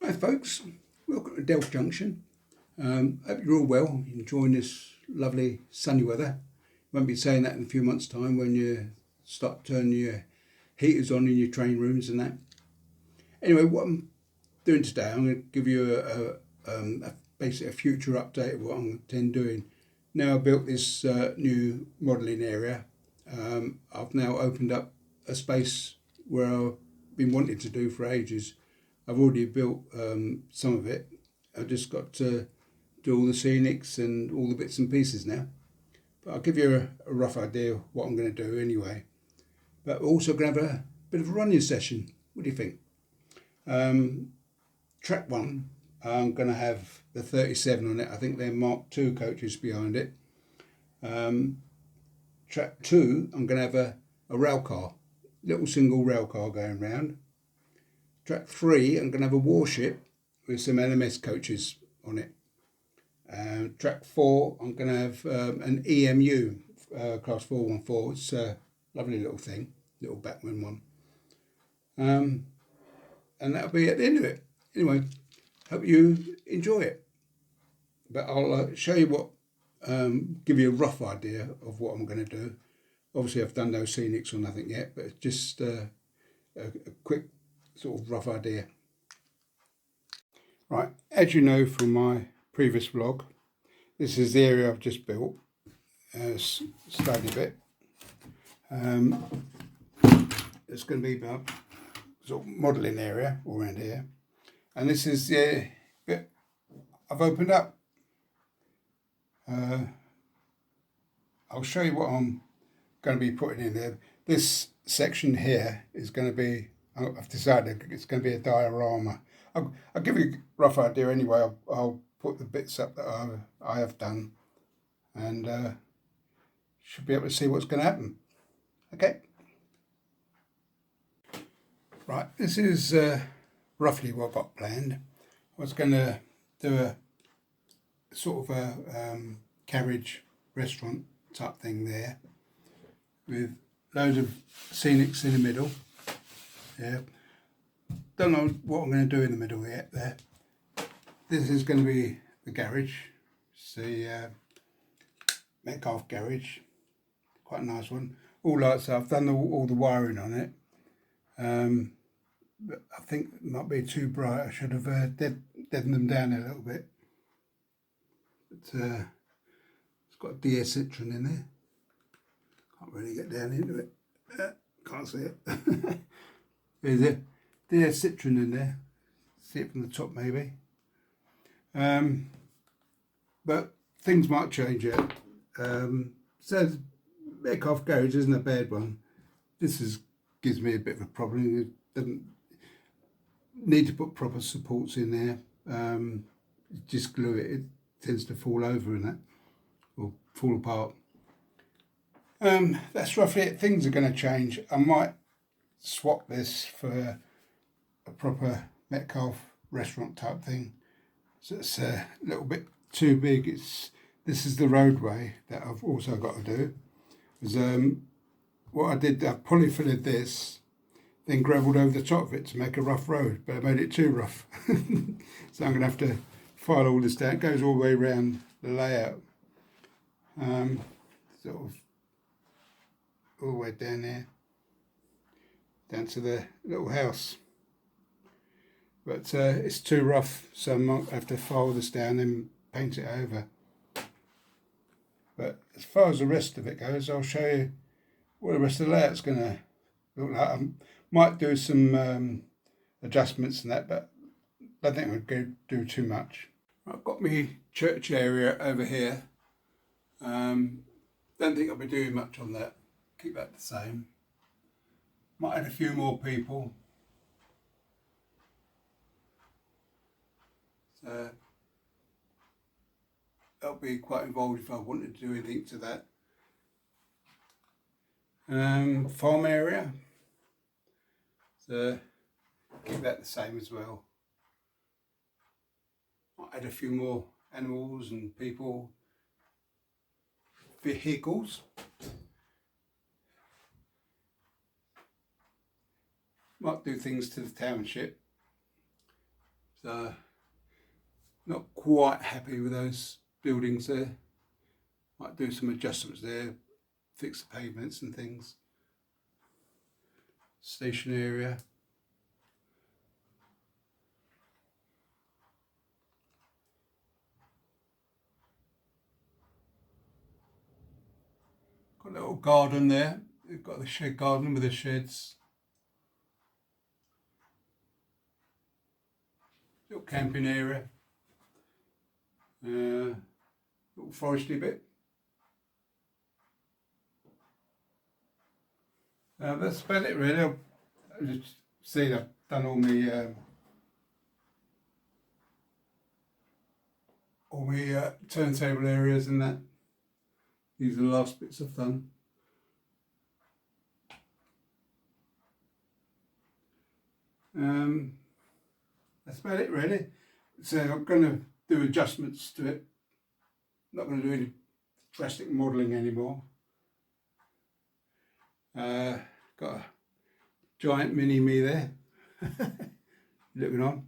Hi folks, welcome to Delft Junction. Hope you're all well, enjoying this lovely sunny weather. Won't be saying that in a few months' time when you start turning your heaters on in your train rooms and that. Anyway, what I'm doing today, I'm going to give you basically a future update of what I'm intend doing. Now I've built this new modelling area, I've now opened up a space where I've been wanting to do for ages. I've already built some of it. I've just got to do all the scenics and all the bits and pieces now. But I'll give you a rough idea of what I'm going to do anyway. But we're also going to have a bit of a running session. What do you think? Track 1, I'm going to have the 37 on it. I think they're Mark II coaches behind it. Track 2, I'm going to have a rail car, little single rail car going round. Track 3, I'm going to have a warship with some LMS coaches on it. Track 4, I'm going to have an EMU, Class 414. It's a lovely little thing, little Batman one. And that'll be at the end of it. Anyway, hope you enjoy it. But I'll show you what, give you a rough idea of what I'm going to do. Obviously, I've done no scenics or nothing yet, but it's just a quick sort of rough idea. Right, as you know from my previous vlog, this is the area I've just built, slightly bit. It's going to be my sort of modelling area all around here, and this is the bit I've opened up. I'll show you what I'm going to be putting in there. This section here is going to be, I've decided it's going to be a diorama. I'll give you a rough idea anyway. I'll put the bits up that I have done, and should be able to see what's going to happen. Okay. Right, this is roughly what I've got planned. I was going to do a sort of a carriage restaurant type thing there, with loads of scenics in the middle. Yeah. Don't know what I'm going to do in the middle yet there. This is going to be the garage. It's the Metcalfe garage. Quite a nice one. All lights up. I've done all the wiring on it. But I think it might be too bright. I should have deadened them down a little bit. But it's got a DS Citron in there. Can't really get down into it. Can't see it. There's a DS Citron in there. See it from the top maybe. But things might change yet. So Metcalfe garage isn't a bad one. This gives me a bit of a problem. It doesn't need to put proper supports in there. Just glue it. It tends to fall over and that, or fall apart. That's roughly it. Things are going to change. I might swap this for a proper Metcalfe restaurant type thing. So it's a little bit too big. This is the roadway that I've also got to do. Because what I did, I polyfilled this, then gravelled over the top of it to make a rough road, but I made it too rough. So I'm going to have to file all this down. It goes all the way around the layout. Sort of all the way down there, down to the little house. But it's too rough, so I might have to file this down and paint it over. But as far as the rest of it goes, I'll show you what the rest of the layout's going to look like. I might do some adjustments and that, but I don't think I'm going to do too much. I've got my church area over here. Don't think I'll be doing much on that. Keep that the same. Might add a few more people. So that'll be quite involved if I wanted to do anything to that. Farm area. So keep that the same as well. Might add a few more animals and people, vehicles. Might do things to the township. So not quite happy with those buildings there. Might do some adjustments there, fix the pavements and things. Station area. Got a little garden there. We've got the shed garden with the sheds. Little camping area. Little foresty bit. That's about it really. I've just seen I've done all my turntable areas and that. These are the last bits I've done. That's about it really. So I'm going to do adjustments to it. Not going to do any drastic modelling anymore. Got a giant mini me there. Looking on.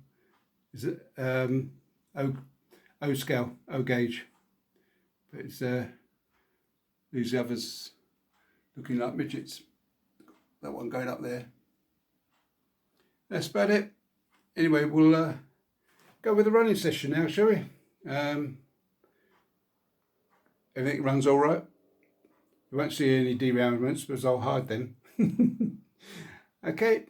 Is it O scale, O gauge. But it's these others looking like midgets. That one going up there. That's about it. Anyway, we'll go with the running session now, shall we? Everything runs all right. You won't see any derailments because I'll hide them. Okay.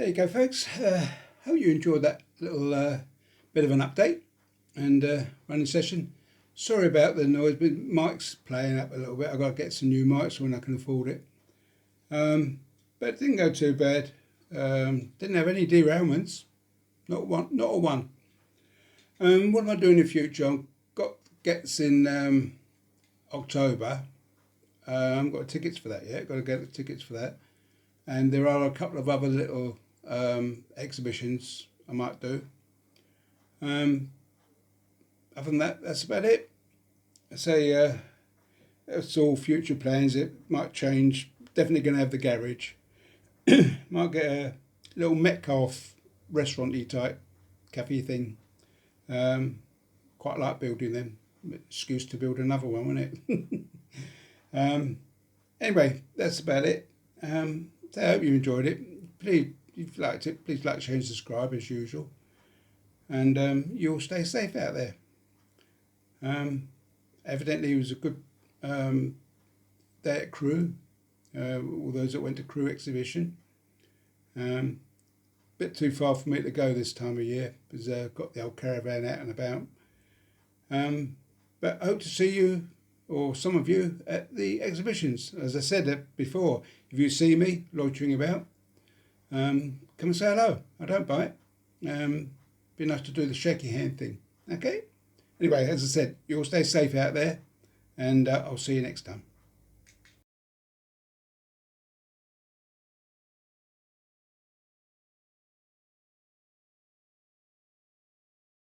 There you go, folks. Hope you enjoyed that little bit of an update and running session. Sorry about the noise, but mic's playing up a little bit. I've got to get some new mics when I can afford it. But it didn't go too bad. Didn't have any derailments. Not a one. What am I doing in the future? I've got gets in October. I haven't got tickets for that yet. Got to get the tickets for that. And there are a couple of other little exhibitions I might do. Other than that, that's about it. I say it's all future plans. It might change. Definitely going to have the garage. Might get a little Metcalfe restaurant-y type cafe thing. Quite like building them. Excuse to build another one, wasn't it? Anyway, that's about it. So I hope you enjoyed it. Please, if you liked it, please like, share and subscribe as usual. And you'll stay safe out there. Evidently it was a good day at Crewe. All those that went to Crewe exhibition. Bit too far for me to go this time of year because I've got the old caravan out and about. But I hope to see you or some of you at the exhibitions. As I said before, if you see me loitering about, come and say hello. I don't bite. Be nice to do the shaky hand thing. Okay? Anyway, as I said, you all stay safe out there, and I'll see you next time.